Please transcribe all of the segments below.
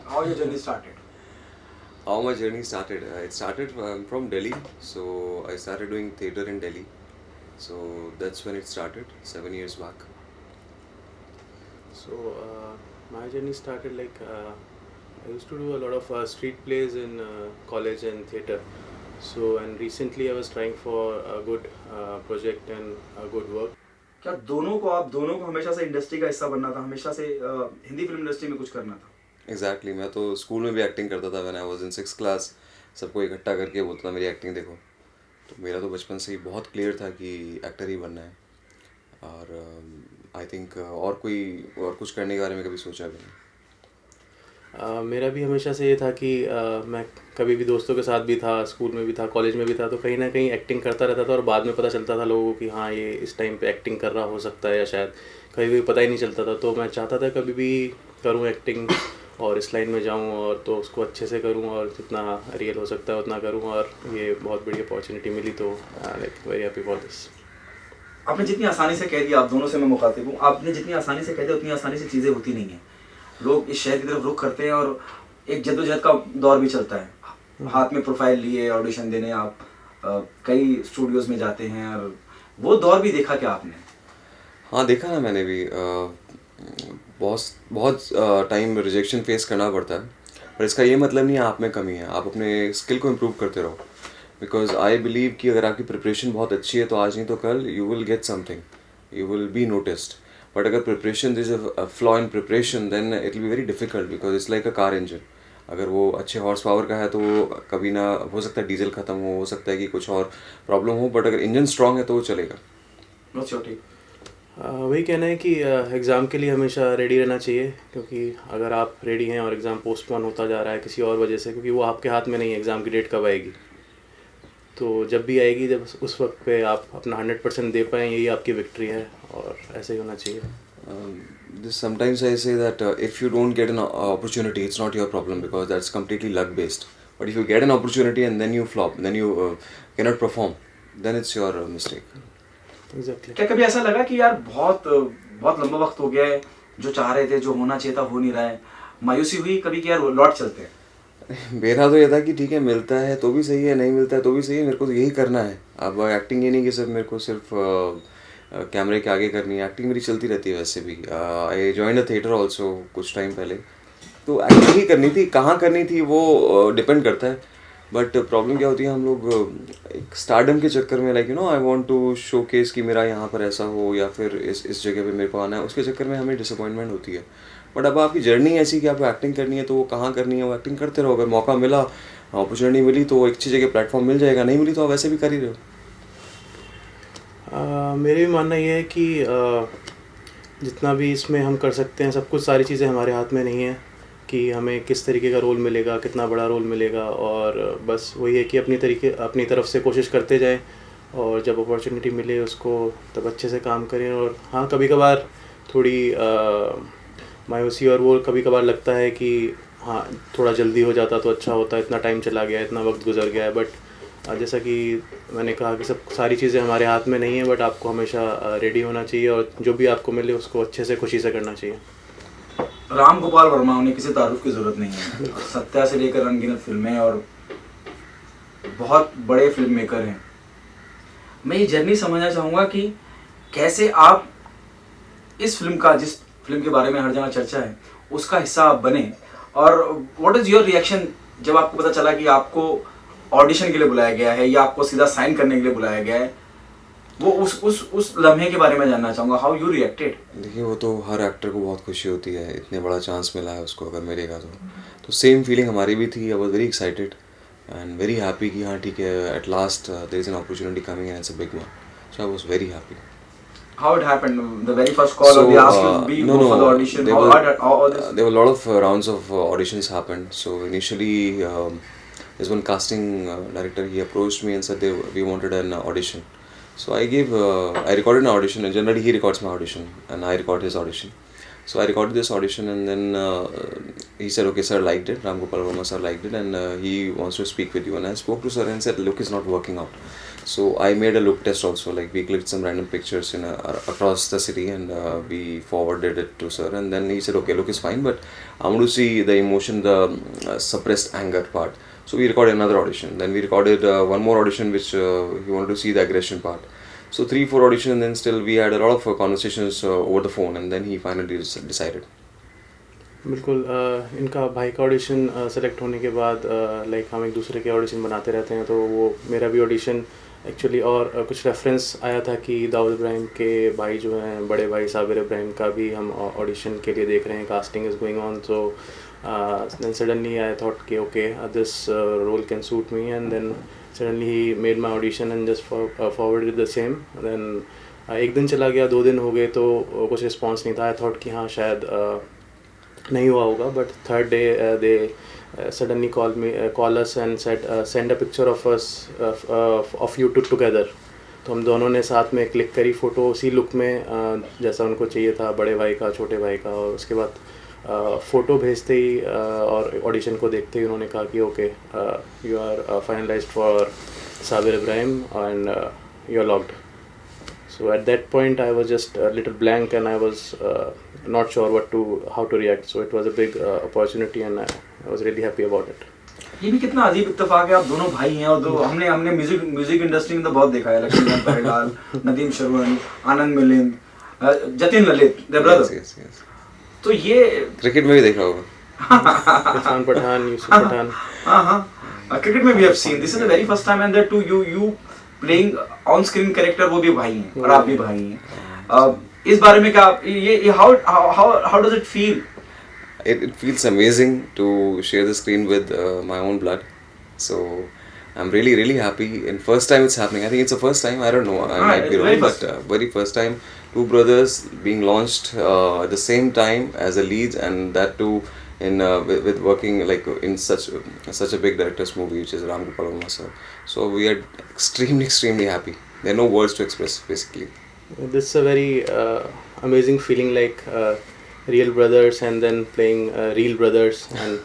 How your journey started? How my journey started? It started from Delhi, so I started doing theatre in Delhi. So that's when it started, 7 years back. So my journey started I used to do a lot of street plays in college and theatre. So and recently I was trying for a good project and a good work. क्या दोनों को हमेशा से industry का हिस्सा बनना था, हमेशा से हिंदी फिल्म इंडस्ट्री में कुछ करना था? Exactly, मैं तो स्कूल में भी एक्टिंग करता था. When I was in 6th class सबको इकट्ठा करके बोलता था मेरी एक्टिंग देखो. तो मेरा तो बचपन से ही बहुत क्लियर था कि एक्टर ही बनना है. और आई थिंक और कुछ करने के बारे में कभी सोचा भी नहीं. मेरा भी हमेशा से ये था कि मैं कभी भी दोस्तों के साथ भी था, स्कूल में भी था, कॉलेज में भी था, तो कहीं ना कहीं एक्टिंग करता रहता था और बाद में पता चलता था लोगों को कि हाँ ये इस टाइम पे एक्टिंग कर रहा हो सकता है, या शायद कभी भी पता ही नहीं चलता था. तो मैं चाहता था कभी भी करूँ एक्टिंग और इस लाइन में जाऊँ, और तो उसको अच्छे से करूँ और जितना रियल हो सकता है उतना करूँ. और ये बहुत बड़ी अपॉर्चुनिटी मिली, तो like very happy for this. आपने जितनी आसानी से कह दिया, आप दोनों से मैं मुखातिब हूँ, आपने जितनी आसानी से कह दिया उतनी आसानी से चीज़ें होती नहीं हैं. लोग इस शहर की तरफ रुख करते हैं और एक जद्दोजहद का दौर भी चलता है. हाथ में प्रोफाइल लिए ऑडिशन देने आप कई स्टूडियोज़ में जाते हैं, और वो दौर भी देखा क्या आपने? हाँ, देखा ना मैंने भी. बहुत टाइम रिजेक्शन फेस करना पड़ता है, पर इसका ये मतलब नहीं है आप में कमी है. आप अपने स्किल को इम्प्रूव करते रहो. बिकॉज आई बिलीव कि अगर आपकी प्रिपरेशन बहुत अच्छी है तो आज नहीं तो कल you will get something, you will be noticed. But अगर preparation is a flaw in preparation then it will be very difficult, because it's like a car engine. अगर वो अच्छे हॉर्स पावर का है तो वो कभी ना हो सकता है डीजल ख़त्म हो सकता है कि कुछ और प्रॉब्लम हो, बट अगर इंजन स्ट्रांग है तो वो चलेगा. वही कहना है कि एग्ज़ाम के लिए हमेशा रेडी रहना चाहिए, क्योंकि अगर आप रेडी हैं और एग्ज़ाम पोस्टपोन होता जा रहा है किसी और वजह से, क्योंकि वो आपके हाथ में नहीं है एग्ज़ाम की डेट कब आएगी. तो जब भी आएगी, जब उस वक्त पे आप अपना 100% दे पाएँ, यही आपकी विक्ट्री है, और ऐसे ही होना चाहिए. Sometimes I say that if you don't get an opportunity, it's not your problem because that's completely luck based. But if you get an opportunity and then you flop, then you cannot perform, then it's your mistake. Exactly. क्या कभी ऐसा लगा कि यार बहुत लंबा वक्त हो गया है, जो चाह रहे थे, जो होना चाहिए था, हो नहीं रहा है, मायूसी हुई कभी कि यार लौट चलते हैं? मेरा तो ये था कि ठीक है, मिलता है तो भी सही है, नहीं मिलता है तो भी सही है, मेरे को तो यही करना है. अब एक्टिंग ये नहीं कि मेरे को सिर्फ कैमरे के आगे करनी है. एक्टिंग मेरी चलती रहती है वैसे भी. I join a theatre also कुछ टाइम पहले. तो एक्टिंग ही करनी थी, कहाँ करनी थी वो डिपेंड करता है. बट प्रॉब्लम क्या होती है, हम लोग एक स्टारडम के चक्कर में like I want to showcase कि मेरा यहाँ पर ऐसा हो, या फिर इस जगह पे मेरे को आना है, उसके चक्कर में हमें डिसअपॉइंटमेंट होती है. बट अब आपकी जर्नी ऐसी कि आपको एक्टिंग करनी है तो वो कहाँ करनी है वो एक्टिंग करते रहो. अगर मौका मिला, अपॉर्चुनिटी मिली तो एक अच्छी जगह प्लेटफॉर्म मिल जाएगा, नहीं मिली तो आप वैसे भी कर ही रहे हो. मेरे भी मानना ये है कि जितना भी इसमें हम कर सकते हैं, सब कुछ सारी चीज़ें हमारे हाथ में नहीं है कि हमें किस तरीके का रोल मिलेगा, कितना बड़ा रोल मिलेगा. और बस वही है कि अपनी तरफ से कोशिश करते जाएं, और जब अपॉर्चुनिटी मिले उसको तब अच्छे से काम करें. और हाँ, कभी कभार थोड़ी मायूसी और वो कभी कभार लगता है कि हाँ थोड़ा जल्दी हो जाता तो अच्छा होता, इतना टाइम चला गया, इतना वक्त गुजर गया है. बट जैसा कि मैंने कहा कि सब सारी चीज़ें हमारे हाथ में नहीं है, बट आपको हमेशा रेडी होना चाहिए, और जो भी आपको मिले उसको अच्छे से खुशी से करना चाहिए. राम गोपाल वर्मा, उन्हें किसी तारुफ की ज़रूरत नहीं है. सत्या से लेकर अनगिनत फिल्में और बहुत बड़े फिल्म मेकर हैं. मैं ये जर्नी समझना चाहूँगा कि कैसे आप इस फिल्म का, जिस फिल्म के बारे में हर जगह चर्चा है, उसका हिस्सा आप बने, और व्हाट इज़ योर रिएक्शन जब आपको पता चला कि आपको ऑडिशन के लिए बुलाया गया है या आपको सीधा साइन करने के लिए बुलाया गया है? वो उस लम्हे के बारे में जानना चाहूँगा. How you reacted? देखिए, वो तो हर एक्टर को बहुत खुशी होती है, इतने बड़ा चांस मिला है उसको अगर मिलेगा तो सेम फीलिंग हमारी भी थी. I was very excited and very happy कि हाँ ठीक है, at last there is an opportunity coming and it's a big one. So I was very happy. How it happened? The very first call, or they asked you to be no, go no, for the audition? How this? there were a lot of rounds of auditions happened. So initially, there's one casting director. He approached me and said we wanted an audition. So I recorded an audition, and generally he records my audition, and I record his audition. So I recorded this audition, and then he said, "Okay, sir, liked it. Ram Gopal Verma sir liked it, and he wants to speak with you." And I spoke to sir and said, "Look, it's not working out." So I made a look test also. Like we clicked some random pictures across the city, and we forwarded it to sir. And then he said, "Okay, look is fine, but I want to see the emotion, the suppressed anger part." So we recorded another audition. Then we recorded one more audition, which he wanted to see the aggression part. So 3-4 auditions, and then still we had a lot of conversations over the phone, and then he finally decided. बिल्कुल इनका भाई का audition select होने के बाद like हम एक दूसरे के ऑडिशन बनाते रहते हैं, तो वो मेरा भी ऑडिशन एक्चुअली और कुछ रेफरेंस आया था कि दाऊद इब्राहिम के भाई जो हैं, बड़े भाई साबिर इब्राहिम का भी हम ऑडिशन के लिए देख रहे हैं, casting is going on. So then suddenly I thought कि okay, this role can suit me, and then suddenly he made my audition and just forwarded the same. Then एक दिन चला गया, 2 दिन हो गए, तो कुछ रिस्पांस नहीं था. आई थॉट कि हाँ शायद नहीं हुआ होगा, but third day they suddenly call us and said send a picture of us of you two together. तो हम दोनों ने साथ में क्लिक करी फ़ोटो उसी लुक में जैसा उनको चाहिए था, बड़े भाई का, छोटे भाई का. और उसके बाद फ़ोटो भेजते ही और ऑडिशन को देखते ही उन्होंने कहा कि okay, you are finalised for Sabir Ibrahim and you are locked. So at that point I was just a little blank, and I was not sure how to react. So it was a big opportunity, and I was really happy about it. ये भी कितना अजीब इत्तेफाक है, आप दोनों भाई हैं, और दो हमने म्यूजिक इंडस्ट्री में तो बहुत देखा है, Laxmikant परिडाल, Nadeem Shravan, Anand Milind, Jatin Lalit, their brother. Yes, yes. तो ये क्रिकेट में भी देखा होगा. इरफान पठान, यूसुफ पठान. हाँ, क्रिकेट में भी have seen. This is the very first time, and that too you playing on screen character, वो भी भाई हैं और आप भी भाई हैं. इस बारे में क्या ये how does it feel? It feels amazing to share the screen with my own blood. So I'm really happy. And first time it's happening. I think it's the first time. I don't know. I might be wrong, but very first time, 2 brothers being launched at the same time as a leads, and that too in with working like in such a big director's movie, which is Ram Gopal Varma sir. So we are extremely happy. There are no words to express basically. This is a very amazing feeling, like real brothers, and then playing real brothers, and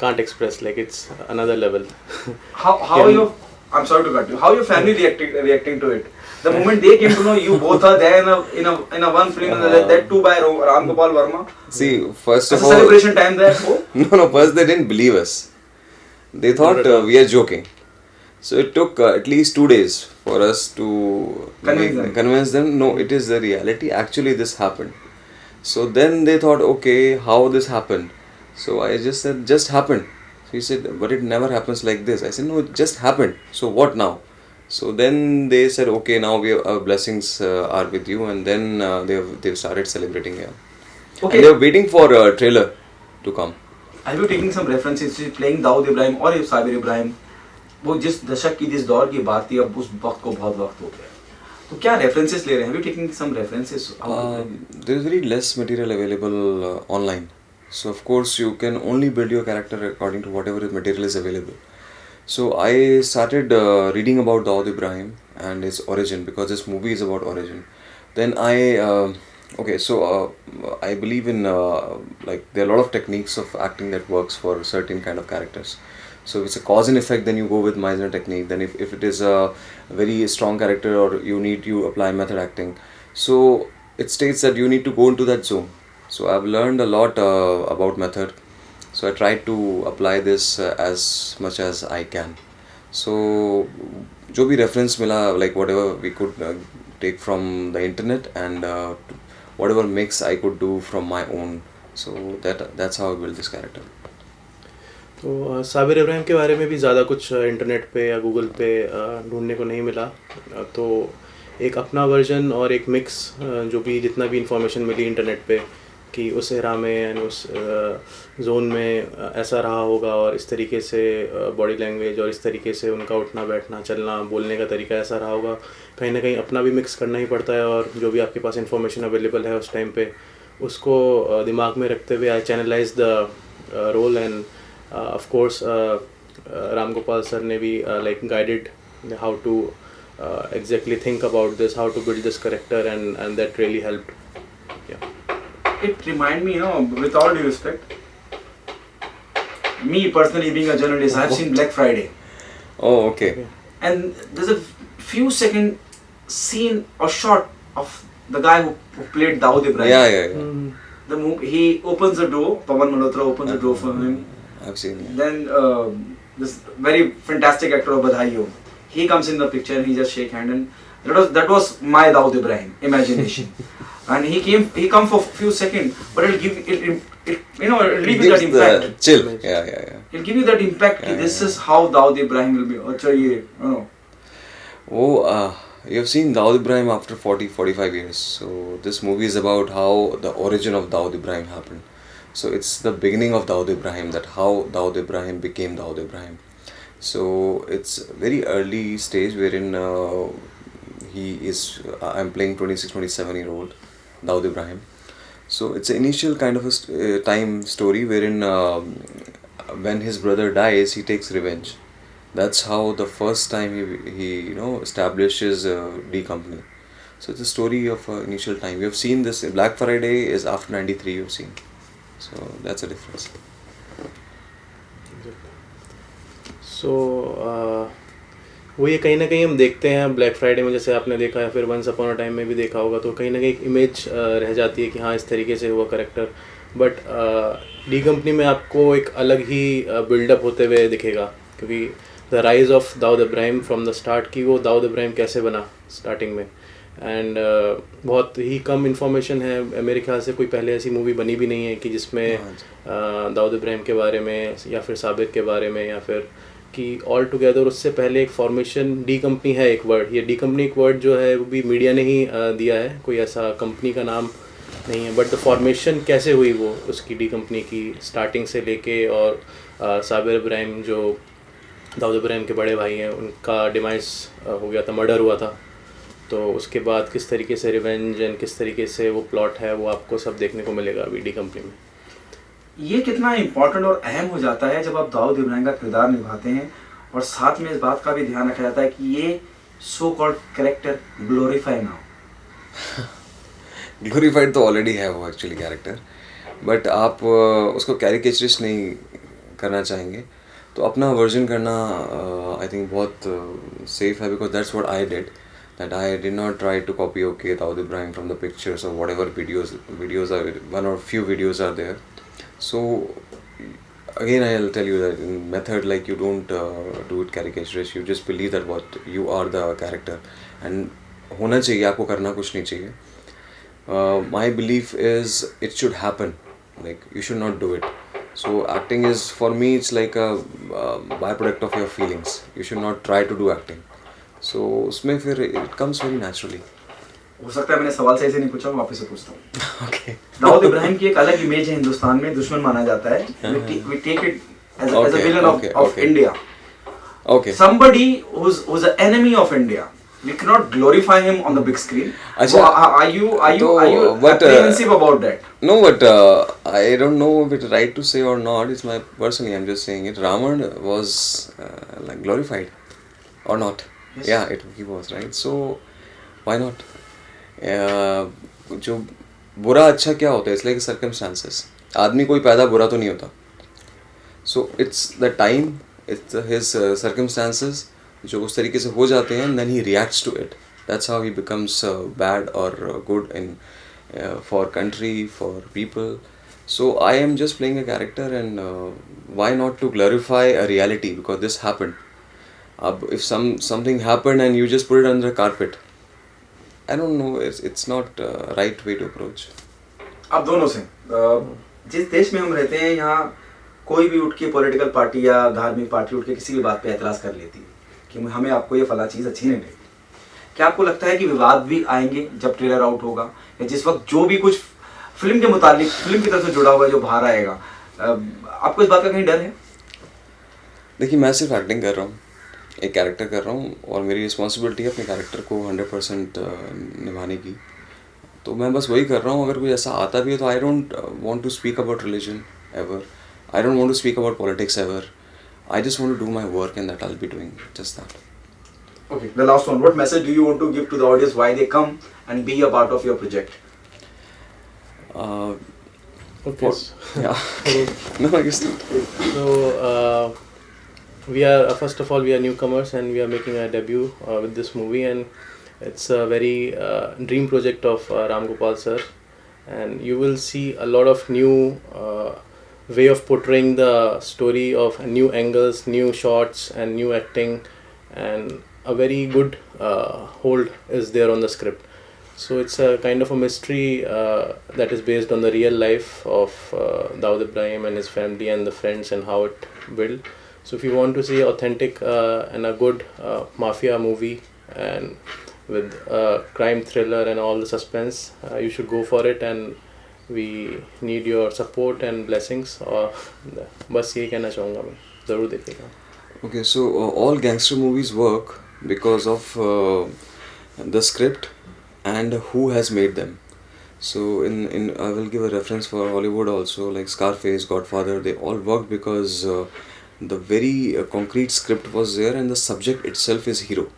can't express, like it's another level. How your I'm sorry to cut you. How your family reacting to it? The moment they came to know you both are there in a one film, that too by Ram Gopal Varma. See, first of all, celebration time there. Oh? No, first they didn't believe us. They thought we are joking. So it took at least 2 days for us to convince them. No, it is the reality. Actually, this happened. So then they thought, okay, how this happened? So I just said, just happened. So he said, but it never happens like this. I said, no, it just happened. So what now? So then they said, okay, now our blessings are with you, and then they've started celebrating here. Okay. And they're waiting for a trailer to come. Are you taking some references? Playing Dawood Ibrahim or Sabir Ibrahim, वो जिस दशक की, जिस दौर की बात थी, अब उस वक्त को बहुत वक्त हो गया, तो क्या रेफरेंसेस ले रहे हैं? Have you taking some references? There is very less material available online. So of course you can only build your character according to whatever material is available. So I started reading about Dawood Ibrahim and his origin, because this movie is about origin. Then I believe in like there are a lot of techniques of acting that works for certain kind of characters. So if it's a cause and effect, then you go with Meisner technique. Then if it is a very strong character, or you apply method acting. So it states that you need to go into that zone. So I've learned a lot about method. So I try to apply this as much as I can. So जो भी reference मिला, like whatever we could take from the internet, and whatever mix I could do from my own. So that's how I built this character. तो साबिर इब्राहिम के बारे में भी ज़्यादा कुछ इंटरनेट पे या गूगल पे ढूंढने को नहीं मिला. तो एक अपना वर्जन और एक मिक्स, जो भी जितना भी इंफॉर्मेशन मिली इंटरनेट पे कि उस एरा में यानी उस जोन में ऐसा रहा होगा, और इस तरीके से बॉडी लैंग्वेज और इस तरीके से उनका उठना बैठना चलना बोलने का तरीका ऐसा रहा होगा. कहीं ना कहीं अपना भी मिक्स करना ही पड़ता है, और जो भी आपके पास इंफॉर्मेशन अवेलेबल है उस टाइम पे उसको दिमाग में रखते हुए I channelize the role. And of course Ram Gopal sir ने भी like guided how to exactly think about this, how to build this character, and that really helped. Yeah. It remind me, with all due respect, me personally being a journalist, I've seen Black Friday. Oh, okay. and there's a few second scene or shot of the guy who played Dawood Ibrahim. Yeah. The he opens the door. Pawan Malhotra opens the door for him. I've seen it. Then this very fantastic actor of Badhai Ho, he comes in the picture and he just shake hand, and that was my Dawood Ibrahim imagination. And he come for few seconds, but it'll give it'll leave you that impact. Chill. Yeah. It'll give you that impact. That this is how Dawood Ibrahim will be. Acha ye, you have seen Dawood Ibrahim after 40-45 years. So this movie is about how the origin of Dawood Ibrahim happened. So it's the beginning of Dawood Ibrahim, that how Dawood Ibrahim became Dawood Ibrahim. So it's very early stage wherein I'm playing 26-27-year-old Dawood Ibrahim. So it's an initial kind of a time story wherein when his brother dies, he takes revenge. That's how the first time he establishes D Company. So it's a story of initial time. We have seen this. Black Friday is after 93. You've seen. So that's a difference. So वो ये कहीं ना कहीं हम देखते हैं black Friday में, जैसे आपने देखा या फिर वंस अपॉन अ टाइम में भी देखा होगा, तो कहीं ना कहीं एक इमेज रह जाती है कि हाँ इस तरीके से हुआ करेक्टर. बट डी कंपनी में आपको एक अलग ही बिल्डअप होते हुए दिखेगा, क्योंकि the rise of Dawood Ibrahim from the start की वो दाऊद इब्राहिम कैसे बना स्टार्टिंग में. एंड बहुत ही कम इन्फॉर्मेशन है, मेरे ख्याल से कोई पहले ऐसी मूवी बनी भी नहीं है कि जिसमें दाऊद इब्राहिम के बारे में या फिर साबिर के बारे में या फिर कि ऑल टुगेदर उससे पहले एक फॉर्मेशन. डी कंपनी है एक वर्ड, ये डी कंपनी एक वर्ड जो है वो भी मीडिया ने ही दिया है, कोई ऐसा कंपनी का नाम नहीं है. बट द फॉर्मेशन कैसे हुई वो उसकी डी कंपनी की स्टार्टिंग से लेके, और साबिर इब्राहिम जो दाऊद इब्राहिम के बड़े भाई हैं उनका डिमाइस हो गया था, मर्डर हुआ था, तो उसके बाद किस तरीके से रिवेंज एंड किस तरीके से वो प्लॉट है वो आपको सब देखने को मिलेगा अभी डी कंपनी में. ये कितना इम्पोर्टेंट और अहम हो जाता है जब आप दाऊद इब्राहिम का किरदार निभाते हैं, और साथ में इस बात का भी ध्यान रखा जाता है कि ये सो कॉल्ड कैरेक्टर ग्लोरीफाई ना हो. ग्लोरीफाइड तो ऑलरेडी है वो एक्चुअली कैरेक्टर, बट आप उसको कैरिकेचरिस्ट नहीं करना चाहेंगे तो अपना वर्जन करना आई थिंक बहुत सेफ है, because that's what I did. That I did not try to copy Dawood Ibrahim from the pictures or whatever videos are, one or few videos are there. So again I'll tell you that in method, like, you don't do it caricaturist, you just believe that what you are the character, and होना चाहिए, आपको करना कुछ नहीं चाहिए. My belief is it should happen, like you should not do it. So acting is, for me, it's like a byproduct of your feelings. You should not try to do acting. So उसमें फिर it comes very naturally. हो सकता है मैंने सवाल सही से नहीं पूछा, वापस से पूछता हूँ. Okay. दाऊद इब्राहिम की एक अलग इमेज है हिंदुस्तान में, दुश्मन माना जाता है. We take it as a villain of India. Okay. Somebody who's an enemy of India. We cannot glorify him on the big screen. अच्छा. So, are you apprehensive about that? No, but I don't know if it's right to say or not. It's my personally, I'm just saying it. Ravan was like glorified or not? Yes. Yeah, he was, right? So why not? जो बुरा अच्छा क्या होता है, it's like circumstances. आदमी कोई पैदा बुरा तो नहीं होता. So it's the time, it's his circumstances जो उस तरीके से हो जाते हैं, and then he reacts to it. That's how he becomes bad or good in for country, for people. So I am just playing a character, and why not to glorify a reality, because this happened. If something happened and you just put it under the carpet, I don't know, it's not right way to approach. आप दोनों से जिस देश में हम रहते हैं, यहाँ कोई भी उठ के पॉलिटिकल पार्टी या धार्मिक पार्टी उठ के किसी भी बात पे एतराज़ कर लेती है कि हमें आपको ये फला चीज़ अच्छी नहीं लगी. क्या आपको लगता है कि विवाद भी आएंगे जब ट्रेलर आउट होगा, या जिस वक्त जो भी कुछ फिल्म के मुतालिक फिल्म की तरफ से जुड़ा हुआ जो बाहर आएगा, आपको इस बात का कहीं डर है? देखिए, मैं सिर्फ एक्टिंग कर रहा हूँ, एक कैरेक्टर कर रहा हूँ, और मेरी रिस्पॉन्सिबिलिटी है अपने कैरेक्टर को 100% निभाने की. तो मैं बस वही कर रहा हूँ. अगर कोई ऐसा आता भी है तो I don't want to speak about religion ever, I don't want to speak about politics ever. I just want to do my work, and that I'll be doing just that. Okay, the last one. What message do you want to give to the audience why they come and be a part of your project? Okay. Yeah. No, I guess not. So, We are first of all we are newcomers and we are making our debut with this movie, and it's a very dream project of Ram Gopal sir, and you will see a lot of new way of portraying the story of new angles, new shots, and new acting, and a very good hold is there on the script. So it's a kind of a mystery that is based on the real life of Dawood Ibrahim and his family and the friends and how it built. So if you want to see authentic and a good mafia movie and with crime thriller and all the suspense, you should go for it, and we need your support and blessings. और बस यही कहना चाहूँगा मैं, ज़रूर देखिएगा. Okay, so all gangster movies work because of the script and who has made them. So in I will give a reference for Hollywood also, like Scarface, Godfather. They all worked because the very concrete script was there and the subject itself is hero.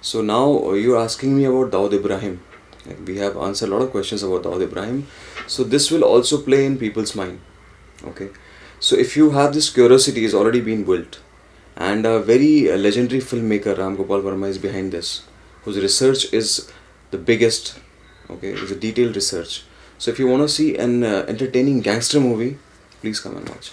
So now you're asking me about Dawood Ibrahim. Like, we have answered a lot of questions about Dawood Ibrahim. So this will also play in people's mind. Okay. So if you have this curiosity is already been built, and a very legendary filmmaker Ram Gopal Verma is behind this, whose research is the biggest. Okay, it's a detailed research. So if you want to see an entertaining gangster movie, please come and watch.